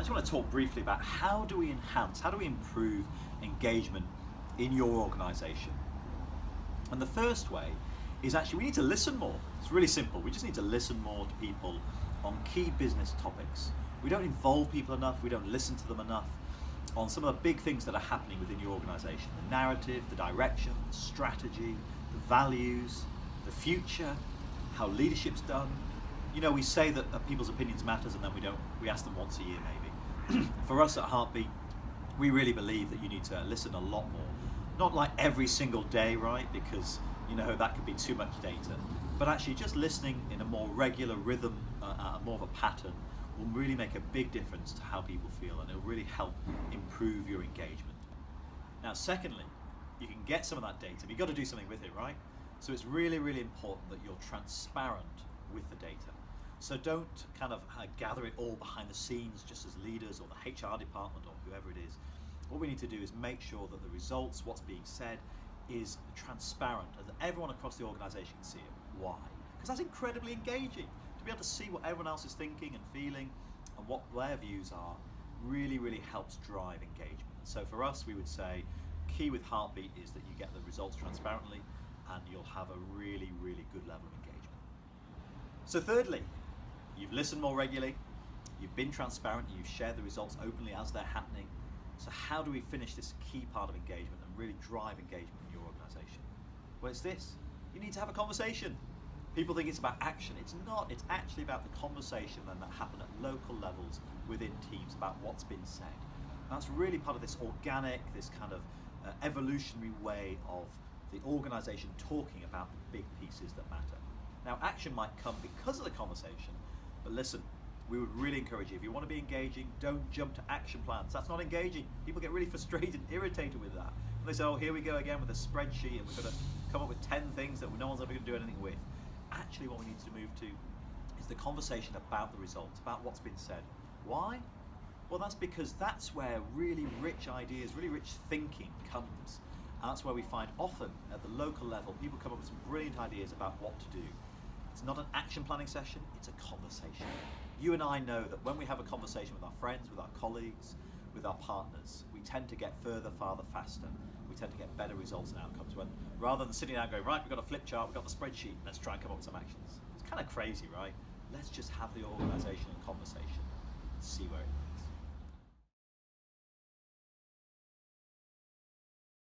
just want to talk briefly about how do we enhance, how do we improve engagement in your organization. And the first way is actually we need to listen more. It's really simple. We just need to listen more to people on key business topics. We don't involve people enough, we don't listen to them enough on some of the big things that are happening within your organization. The narrative, the direction, the strategy, the values, the future, how leadership's done. You know, we say that people's opinions matters and then we ask them once a year maybe. For us at Heartbeat, we really believe that you need to listen a lot more. Not like every single day, right? Because, you know, that could be too much data. But actually just listening in a more regular rhythm, more of a pattern, will really make a big difference to how people feel, and it'll really help improve your engagement. Now, secondly, you can get some of that data, but you've got to do something with it, right? So it's really, really important that you're transparent with the data. So don't kind of gather it all behind the scenes just as leaders or the HR department or whoever it is. What we need to do is make sure that the results, what's being said, is transparent and that everyone across the organisation can see it. Why? Because that's incredibly engaging. To be able to see what everyone else is thinking and feeling and what their views are really, really helps drive engagement. So for us, we would say key with Heartbeat is that you get the results transparently and you'll have a really, really good level of engagement. So thirdly, you've listened more regularly, you've been transparent, you've shared the results openly as they're happening. So how do we finish this key part of engagement and really drive engagement in your organisation? Well, it's this. You need to have a conversation. People think it's about action. It's not. It's actually about the conversation and that happen at local levels within teams about what's been said. And that's really part of this organic, this kind of evolutionary way of the organisation talking about the big pieces that matter. Now, action might come because of the conversation, but listen, we would really encourage you, if you want to be engaging, don't jump to action plans. That's not engaging. People get really frustrated and irritated with that. And they say, oh, here we go again with a spreadsheet and we're going to come up with 10 things that no one's ever going to do anything with. Actually, what we need to move to is the conversation about the results, about what's been said. Why? Well, that's because that's where really rich ideas, really rich thinking comes. And that's where we find often at the local level, people come up with some brilliant ideas about what to do. It's not an action planning session, it's a conversation. You and I know that when we have a conversation with our friends, with our colleagues, with our partners, we tend to get further, farther, faster. We tend to get better results and outcomes when, rather than sitting down going, right, we've got a flip chart, we've got the spreadsheet, let's try and come up with some actions. It's kind of crazy, right? Let's just have the organisational conversation and see where it